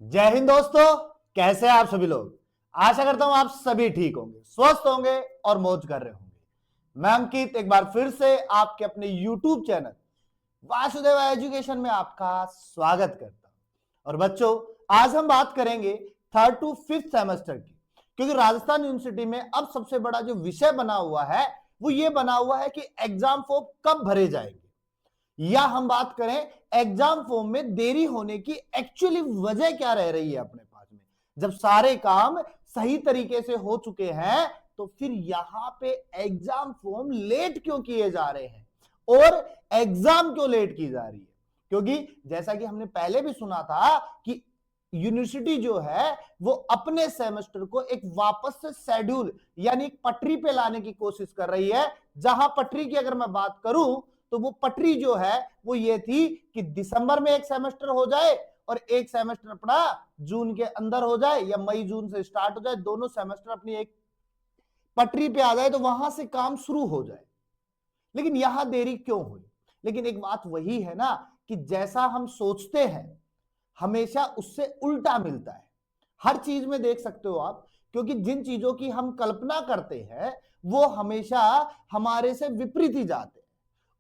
जय हिंद दोस्तों। कैसे हैं आप सभी लोग। आशा करता हूं आप सभी ठीक होंगे, स्वस्थ होंगे और मौज कर रहे होंगे। मैं अंकित एक बार फिर से आपके अपने YouTube चैनल वासुदेव एजुकेशन में आपका स्वागत करता हूं। और बच्चों, आज हम बात करेंगे 3rd to 5th सेमेस्टर की, क्योंकि राजस्थान यूनिवर्सिटी में अब सबसे बड़ा जो विषय बना हुआ है वो ये बना हुआ है कि एग्जाम फॉर्म कब भरे जाएंगे, या हम बात करें एग्जाम फॉर्म में देरी होने की एक्चुअली वजह क्या रह रही है अपने पास में। जब सारे काम सही तरीके से हो चुके हैं तो फिर यहां पे एग्जाम फॉर्म लेट क्यों किए जा रहे हैं और एग्जाम क्यों लेट की जा रही है। क्योंकि जैसा कि हमने पहले भी सुना था कि यूनिवर्सिटी जो है वो अपने सेमेस्टर को एक वापस से शेड्यूल यानी पटरी पे लाने की कोशिश कर रही है। जहां पटरी की अगर मैं बात करूं तो वो पटरी जो है वो ये थी कि दिसंबर में एक सेमेस्टर हो जाए और एक सेमेस्टर अपना जून के अंदर हो जाए या मई जून से स्टार्ट हो जाए, दोनों सेमेस्टर अपनी एक पटरी पे आ जाए तो वहां से काम शुरू हो जाए। लेकिन यहां देरी क्यों हुई? लेकिन एक बात वही है ना कि जैसा हम सोचते हैं हमेशा उससे उल्टा मिलता है। हर चीज में देख सकते हो आप, क्योंकि जिन चीजों की हम कल्पना करते हैं वो हमेशा हमारे से विपरीत ही जाते हैं,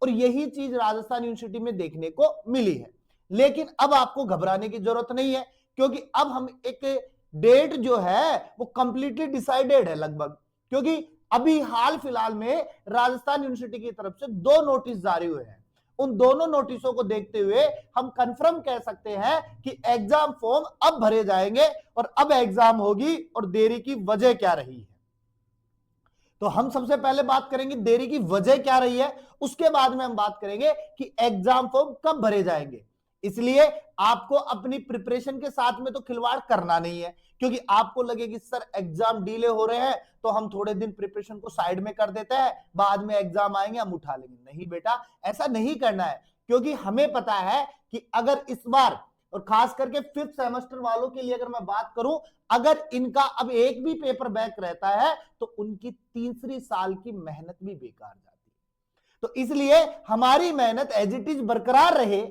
और यही चीज राजस्थान यूनिवर्सिटी में देखने को मिली है। लेकिन अब आपको घबराने की जरूरत नहीं है, क्योंकि अब हम एक डेट जो है वो कंप्लीटली डिसाइडेड है लगभग। क्योंकि अभी हाल फिलहाल में राजस्थान यूनिवर्सिटी की तरफ से 2 नोटिस जारी हुए हैं। उन दोनों नोटिसों को देखते हुए हम कंफर्म कह सकते हैं कि एग्जाम फॉर्म अब भरे जाएंगे और अब एग्जाम होगी, और देरी की वजह क्या रही है। तो हम सबसे पहले बात करेंगे देरी की वजह क्या रही है, उसके बाद में हम बात करेंगे कि एग्जाम फॉर्म कब भरे जाएंगे। इसलिए आपको अपनी प्रिपरेशन के साथ में तो खिलवाड़ करना नहीं है, क्योंकि आपको लगे कि सर एग्जाम डिले हो रहे हैं तो हम थोड़े दिन प्रिपरेशन को साइड में कर देते हैं, बाद में एग्जाम आएंगे हम उठा लेंगे। नहीं बेटा, ऐसा नहीं करना है। क्योंकि हमें पता है कि अगर इस बार, और खास करके 5th सेमेस्टर वालों के लिए अगर मैं बात करूं, अगर इनका अब एक भी पेपर बैक रहता है तो उनकी तीसरी साल की मेहनत भी बेकार जाती है। तो इसलिए हमारी मेहनत एज इट इज बरकरार रहे,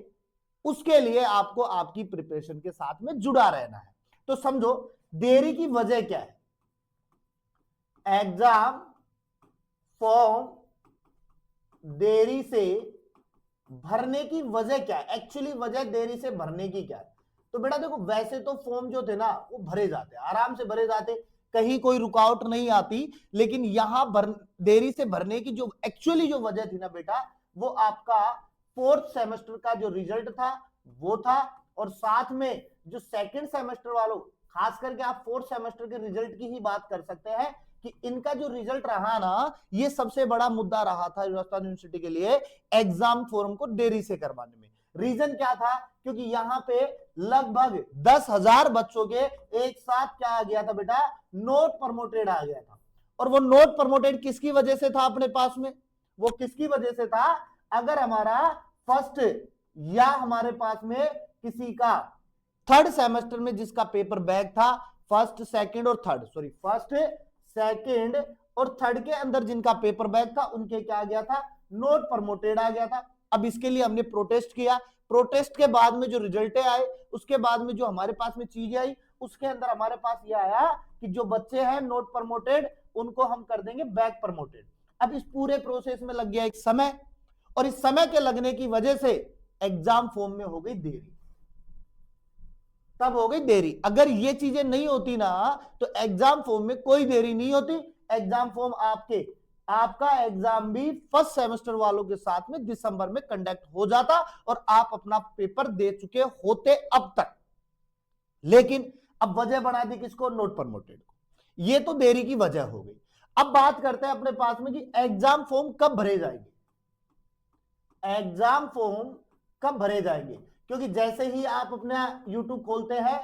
उसके लिए आपको आपकी प्रिपरेशन के साथ में जुड़ा रहना है। तो समझो देरी की वजह क्या है। एग्जाम फॉर्म देरी से भरने की वजह क्या है, एक्चुअली वजह देरी से भरने की क्या है। तो बेटा देखो, वैसे तो फॉर्म जो थे ना वो भरे जाते, आराम से भरे जाते, कहीं कोई रुकावट नहीं आती। लेकिन यहां देरी से भरने की जो एक्चुअली जो वजह थी ना बेटा, वो आपका 4th सेमेस्टर का जो रिजल्ट था वो था, और साथ में जो 2nd सेमेस्टर वालों, खास करके आप 4th सेमेस्टर के रिजल्ट की ही बात कर सकते हैं कि इनका जो रिजल्ट रहा ना, ये सबसे बड़ा मुद्दा रहा था राजस्थान यूनिवर्सिटी के लिए एग्जाम फॉर्म को देरी से करवाने में। रीजन क्या था? क्योंकि यहां पे लगभग 10,000 बच्चों के एक साथ क्या आ गया था बेटा, नोट प्रमोटेड आ गया था। और वो नोट प्रमोटेड किसकी वजह से था अपने पास में? वो किसकी वजह से था? अगर हमारा फर्स्ट या हमारे पास में किसी का 3rd सेमेस्टर में जिसका पेपर बैक था, फर्स्ट सेकंड और थर्ड के अंदर जिनका पेपर बैक था, उनके क्या आ गया था, नोट प्रमोटेड आ गया था। अब इसके लिए हमने प्रोटेस्ट किया। प्रोटेस्ट के बाद में जो रिजल्ट आए, उसके बाद में जो हमारे पास में चीजें आई, उसके अंदर हमारे पास यह आया कि जो बच्चे हैं नोट प्रमोटेड उनको हम कर देंगे बैक प्रमोटेड। अब इस पूरे प्रोसेस में लग गया एक समय, और इस समय के लगने की वजह से एग्जाम फॉर्म में हो गई देरी। तब हो गई देरी। अगर ये चीजें नहीं होती ना तो एग्जाम फॉर्म में कोई देरी नहीं होती। एग्जाम फॉर्म आपका एग्जाम भी फर्स्ट सेमेस्टर वालों के साथ में दिसंबर में कंडक्ट हो जाता और आप अपना पेपर दे चुके होते अब तक। लेकिन अब वजह बना दी किसको? नोट प्रमोटेड को। ये तो देरी की वजह हो गई। अब बात करते हैं अपने पास में कि एग्जाम फॉर्म कब भरे जाएंगे। एग्जाम फॉर्म कब भरे जाएंगे? क्योंकि जैसे ही आप अपना YouTube खोलते हैं,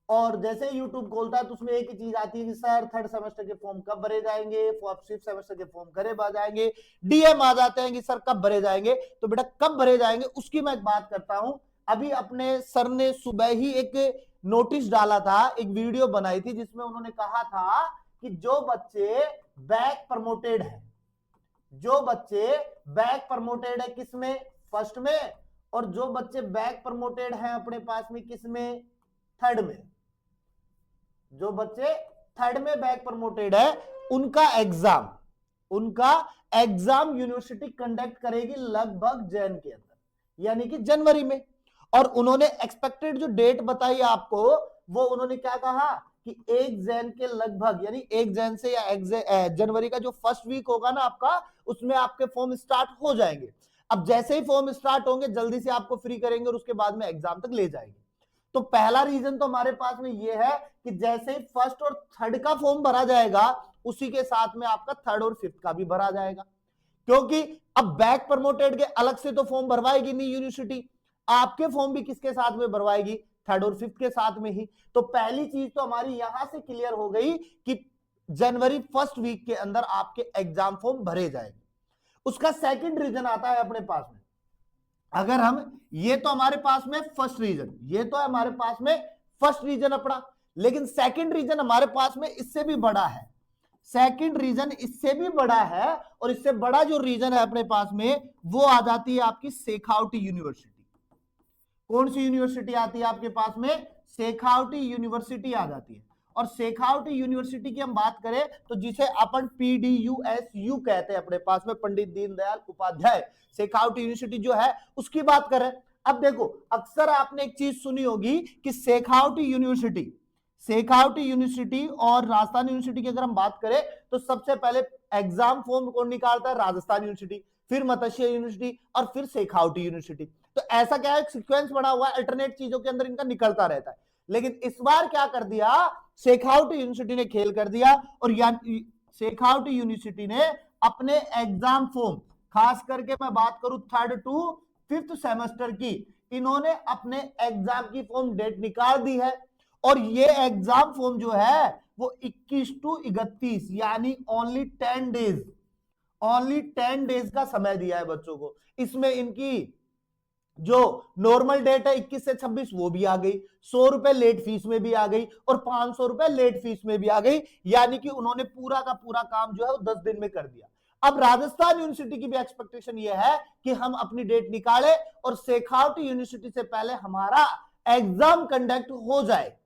और जैसे YouTube खोलता है तो उसमें एक ही चीज आती है कि सर 3rd सेमेस्टर के फॉर्म कब भरे जाएंगे, 5th सेमेस्टर के फॉर्म कब आ जाएंगे, डीएम आ जाते हैं कि सर कब भरे जाएंगे। तो बेटा कब भरे जाएंगे उसकी मैं बात करता हूं। अभी अपने सर ने सुबह ही एक नोटिस डाला था, एक वीडियो बनाई थी जिसमें उन्होंने कहा था कि जो बच्चे बैक प्रमोटेड है, किसमें? फर्स्ट में। और जो बच्चे बैक प्रमोटेड हैं अपने पास में किसमें? थर्ड में, जो बच्चे थर्ड में बैक प्रमोटेड है उनका एग्जाम यूनिवर्सिटी कंडक्ट करेगी लगभग जैन के अंदर, यानी कि जनवरी में। और उन्होंने एक्सपेक्टेड जो डेट बताई आपको, वो उन्होंने क्या कहा कि 1 जैन के लगभग, यानी 1 जैन से या जनवरी का जो फर्स्ट वीक होगा ना आपका, उसमें आपके फॉर्म स्टार्ट हो जाएंगे। अब जैसे ही फॉर्म स्टार्ट होंगे जल्दी से आपको फ्री करेंगे और उसके बाद में एग्जाम तक ले जाएंगे। तो पहला रीजन तो हमारे पास में ये है कि जैसे ही फर्स्ट और थर्ड का फॉर्म भरा जाएगा, उसी के साथ में आपका थर्ड और फिफ्थ का भी भरा जाएगा, क्योंकि अब बैक प्रमोटेड के अलग से तो फॉर्म भरवाएगी नहीं यूनिवर्सिटी, आपके फॉर्म भी किसके साथ में भरवाएगी, थर्ड और फिफ्थ के साथ में ही। तो पहली चीज तो हमारी यहां से क्लियर हो गई कि जनवरी फर्स्ट वीक के अंदर आपके एग्जाम फॉर्म भरे जाएंगे। उसका सेकंड रीजन आता है अपने पास में, अगर हम, ये तो हमारे पास में फर्स्ट रीजन, ये तो है हमारे पास में फर्स्ट रीजन अपना, लेकिन सेकंड रीजन हमारे पास में इससे भी बड़ा है, सेकंड रीजन इससे भी बड़ा है। और इससे बड़ा जो रीजन है अपने पास में, वो आ जाती है आपकी शेखावटी यूनिवर्सिटी। कौन सी यूनिवर्सिटी आती है आपके पास में, शेखावटी यूनिवर्सिटी आ जाती है। और शेखावटी यूनिवर्सिटी की हम बात करें तो जिसे अपन PDUSU कहते हैं अपने पास में, पंडित दीनदयाल उपाध्याय शेखावटी यूनिवर्सिटी जो है उसकी बात करें। अब देखो, अक्सर आपने एक चीज सुनी होगी कि शेखावटी यूनिवर्सिटी और राजस्थान यूनिवर्सिटी की अगर हम बात करें तो सबसे पहले एग्जाम फॉर्म कौन निकालता है, राजस्थान यूनिवर्सिटी, फिर मत्स्य यूनिवर्सिटी और फिर शेखावटी यूनिवर्सिटी। तो ऐसा क्या है, सीक्वेंस बना हुआ है, अल्टरनेट चीजों के अंदर इनका निकलता रहता है। लेकिन इस बार क्या कर दिया, शेखावटी यूनिवर्सिटी ने खेल कर दिया, और शेखावटी यूनिवर्सिटी ने अपने एग्जाम फॉर्म, खास करके मैं बात करूं थर्ड टू फिफ्थ सेमेस्टर की, इन्होंने अपने एग्जाम की फॉर्म डेट निकाल दी है। और ये एग्जाम फॉर्म जो है वो 21 टू 31, यानी ओनली 10 डेज का समय दिया है बच्चों को। इसमें इनकी जो नॉर्मल डेट है 21 से 26 वो भी आ गई, 100 रुपए लेट फीस में भी आ गई और 500 रुपए लेट फीस में भी आ गई, यानी कि उन्होंने पूरा का पूरा काम जो है वो 10 दिन में कर दिया। अब राजस्थान यूनिवर्सिटी की भी एक्सपेक्टेशन ये है कि हम अपनी डेट निकालें और शेखावटी यूनिवर्सिटी से पहले हमारा एग्जाम कंडक्ट हो जाए।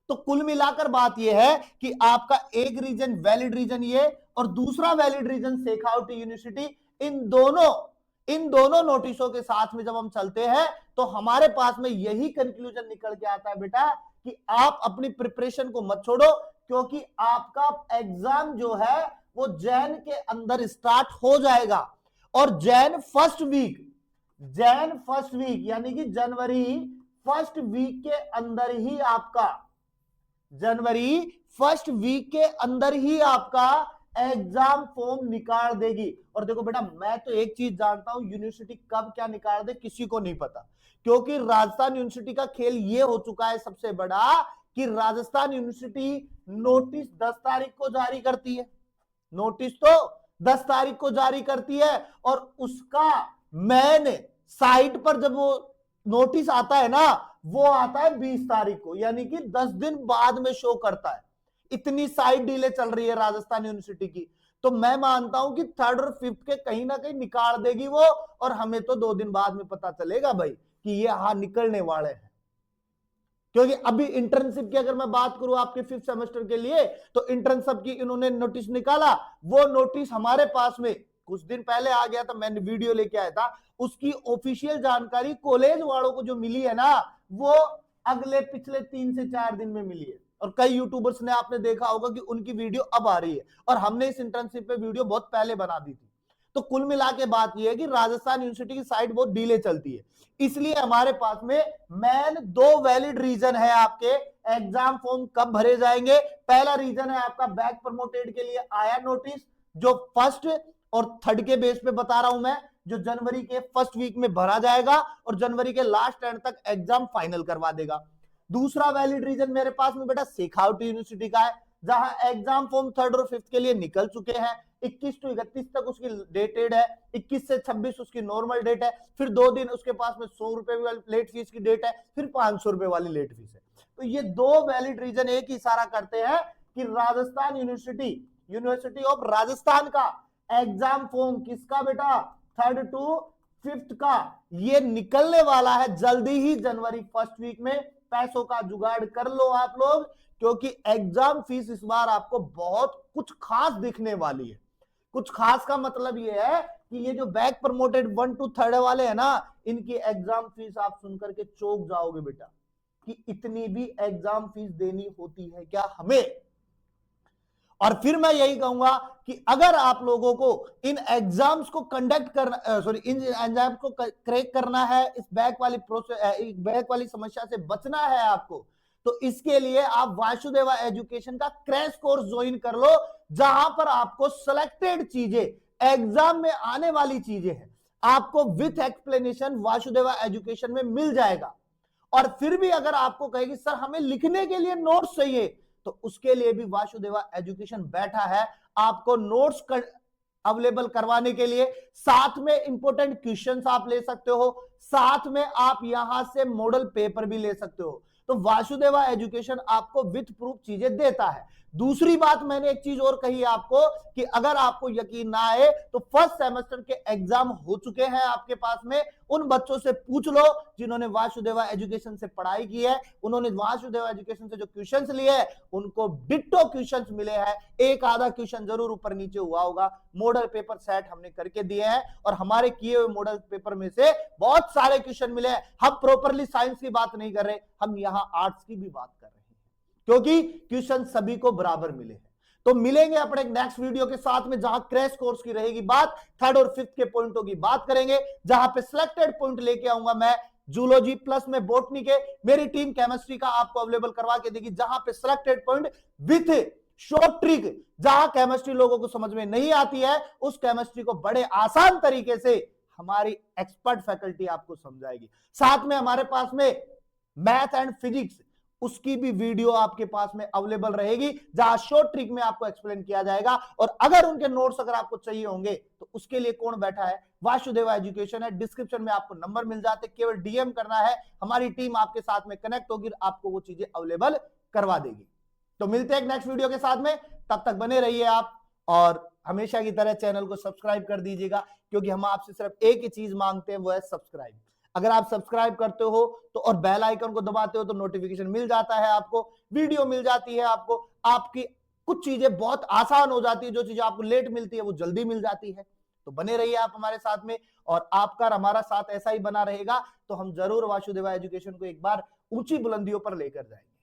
तो कुल मिलाकर बात यह है कि आपका एक रीजन वैलिड रीजन ये और दूसरा वैलिड रीजन शेखावटी यूनिवर्सिटी, इन दोनों नोटिसों के साथ में जब हम चलते हैं तो हमारे पास में यही कंक्लूजन निकल के आता है बेटा कि आप अपनी प्रिपरेशन को मत छोड़ो, क्योंकि आपका एग्जाम जो है वो जैन के अंदर स्टार्ट हो जाएगा। और जैन फर्स्ट वीक यानी कि जनवरी फर्स्ट वीक के अंदर ही आपका एग्जाम फॉर्म निकाल देगी। और देखो बेटा, मैं तो एक चीज जानता हूं, यूनिवर्सिटी कब क्या निकाल दे किसी को नहीं पता, क्योंकि राजस्थान यूनिवर्सिटी का खेल ये हो चुका है सबसे बड़ा कि राजस्थान यूनिवर्सिटी नोटिस 10 तारीख को जारी करती है, नोटिस तो 10 तारीख को जारी करती है, और उसका मेन साइट पर जब वो नोटिस आता है ना, वो आता है 20 तारीख को, यानी कि 10 दिन बाद में शो करता है। इतनी साइट डीले चल रही है राजस्थान यूनिवर्सिटी की। तो मैं मानता हूं कि थर्ड और फिफ्थ के कहीं ना कहीं निकाल देगी वो, और हमें तो 2 दिन बाद में पता चलेगा भाई कि ये निकलने वाले हैं। क्योंकि अभी इंटर्नशिप की अगर मैं बात करूं आपके फिफ्थ सेमेस्टर के लिए, तो इंटर्नशिप की इन्होंने नोटिस निकाला, वो नोटिस हमारे पास में कुछ दिन पहले आ गया था, मैंने वीडियो लेके आया था, उसकी ऑफिशियल जानकारी कॉलेज वालों को जो मिली है ना, वो अगले पिछले 3 से 4 दिन में मिली है। और कई यूट्यूबर्स ने आपने देखा होगा कि उनकी वीडियो अब आ रही है, और हमने इस इंटर्नशिप पे वीडियो बहुत पहले बना दी थी। तो कुल मिला के बात यह है कि राजस्थान यूनिवर्सिटी की साइट बहुत डीले चलती है, इसलिए हमारे पास में मेन 2 वैलिड रीजन है आपके एग्जाम फॉर्म कब भरे जाएंगे। पहला रीजन है आपका बैक प्रमोटेड के लिए आया नोटिस, जो फर्स्ट और थर्ड के बेस पे बता रहा हूं मैं, जो जनवरी के फर्स्ट वीक में भरा जाएगा और जनवरी के लास्ट एंड तक एग्जाम फाइनल करवा देगा। दूसरा वैलिड रीजन मेरे पास में बेटा शेखावटी यूनिवर्सिटी का है, जहां एग्जाम फॉर्म थर्ड और फिफ्थ के लिए निकल चुके हैं, 21 टू 31 तक उसकी डेटेड है, 21 से 26 उसकी नॉर्मल डेट है, फिर 2 दिन उसके पास में 100 रुपए वाली लेट फीस की डेट है, फिर 500 रुपए वाली लेट फीस है। तो ये 2 वैलिड रीजन एक ही इशारा करते हैं कि राजस्थान यूनिवर्सिटी ऑफ राजस्थान का एग्जाम फॉर्म किसका बेटा, थर्ड टू फिफ्थ का, ये निकलने वाला है जल्दी ही जनवरी फर्स्ट वीक में। पैसों का जुगाड़ कर लो आप लोग, क्योंकि एग्जाम फीस इस बार आपको बहुत कुछ खास दिखने वाली है। कुछ खास का मतलब ये है कि ये जो बैक प्रमोटेड 1 to 3rd वाले हैं ना, इनकी एग्जाम फीस आप सुनकर के चौंक जाओगे बेटा, कि इतनी भी एग्जाम फीस देनी होती है क्या हमें। और फिर मैं यही कहूंगा कि अगर आप लोगों को इन एग्जाम्स को कंडक्ट करना, सॉरी इन एग्जाम को क्रैक करना है, इस बैक वाली प्रोसेस, बैक वाली समस्या से बचना है आपको, तो इसके लिए आप वासुदेवा एजुकेशन का क्रैश कोर्स ज्वाइन कर लो, जहां पर आपको सिलेक्टेड चीजें, एग्जाम में आने वाली चीजें हैं, आपको विथ एक्सप्लेनेशन वासुदेवा एजुकेशन में मिल जाएगा। और फिर भी अगर आपको कहेगी सर हमें लिखने के लिए नोट्स चाहिए, तो उसके लिए भी वासुदेवा एजुकेशन बैठा है आपको नोट्स अवेलेबल करवाने के लिए। साथ में इंपॉर्टेंट क्वेश्चंस आप ले सकते हो, साथ में आप यहां से मॉडल पेपर भी ले सकते हो। तो वासुदेवा एजुकेशन आपको विथ प्रूफ चीजें देता है। दूसरी बात मैंने एक चीज और कही आपको कि अगर आपको यकीन ना आए तो फर्स्ट सेमेस्टर के एग्जाम हो चुके हैं आपके पास में, उन बच्चों से पूछ लो जिन्होंने वासुदेवा एजुकेशन से पढ़ाई की है, उन्होंने वासुदेवा एजुकेशन से जो क्वेश्चंस लिए हैं उनको डिट्टो क्वेश्चंस मिले हैं। एक आधा क्वेश्चन जरूर ऊपर नीचे हुआ होगा। मॉडल पेपर सेट हमने करके दिए हैं और हमारे किए हुए मॉडल पेपर में से बहुत सारे क्वेश्चन मिले हैं। हम प्रॉपरली साइंस की बात नहीं कर रहे, हम यहां आर्ट्स की भी बात कर रहे हैं, क्योंकि क्वेश्चन सभी को बराबर मिले हैं। तो मिलेंगे अपने नेक्स्ट वीडियो के साथ में, जहां क्रैश कोर्स की रहेगी बात, 3rd और 5th के पॉइंटों की बात करेंगे, जहां पे सिलेक्टेड पॉइंट लेके आऊंगा मैं जूलॉजी प्लस में बॉटनी के। मेरी टीम केमिस्ट्री का आपको अवेलेबल करवा के देगी, जहां पे selected point with short trick, जहां केमिस्ट्री लोगों को समझ में नहीं आती है उस केमिस्ट्री को बड़े आसान तरीके से हमारी एक्सपर्ट फैकल्टी आपको समझाएगी। साथ में हमारे पास में मैथ एंड फिजिक्स, उसकी भी वीडियो आपके पास में अवेलेबल रहेगी, जहां शॉर्ट ट्रिक में आपको एक्सप्लेन किया जाएगा। और अगर उनके नोट्स अगर आपको चाहिए होंगे तो उसके लिए कौन बैठा है, वासुदेवा एजुकेशन है। डिस्क्रिप्शन में आपको नंबर मिल जाते, केवल डीएम करना है, हमारी टीम आपके साथ में कनेक्ट होगी, आपको वो चीजें अवेलेबल करवा देगी। तो मिलते हैं एक नेक्स्ट वीडियो के साथ में, तब तक बने रहिए आप, और हमेशा की तरह चैनल को सब्सक्राइब कर दीजिएगा, क्योंकि हम आपसे सिर्फ एक ही चीज मांगते हैं, वो है सब्सक्राइब। अगर आप सब्सक्राइब करते हो तो और बेल आइकन को दबाते हो तो नोटिफिकेशन मिल जाता है, आपको वीडियो मिल जाती है, आपको आपकी कुछ चीजें बहुत आसान हो जाती है, जो चीजें आपको लेट मिलती है वो जल्दी मिल जाती है। तो बने रहिए आप हमारे साथ में, और आपका हमारा साथ ऐसा ही बना रहेगा तो हम जरूर वासुदेवा एजुकेशन को एक बार ऊंची बुलंदियों पर लेकर जाएंगे।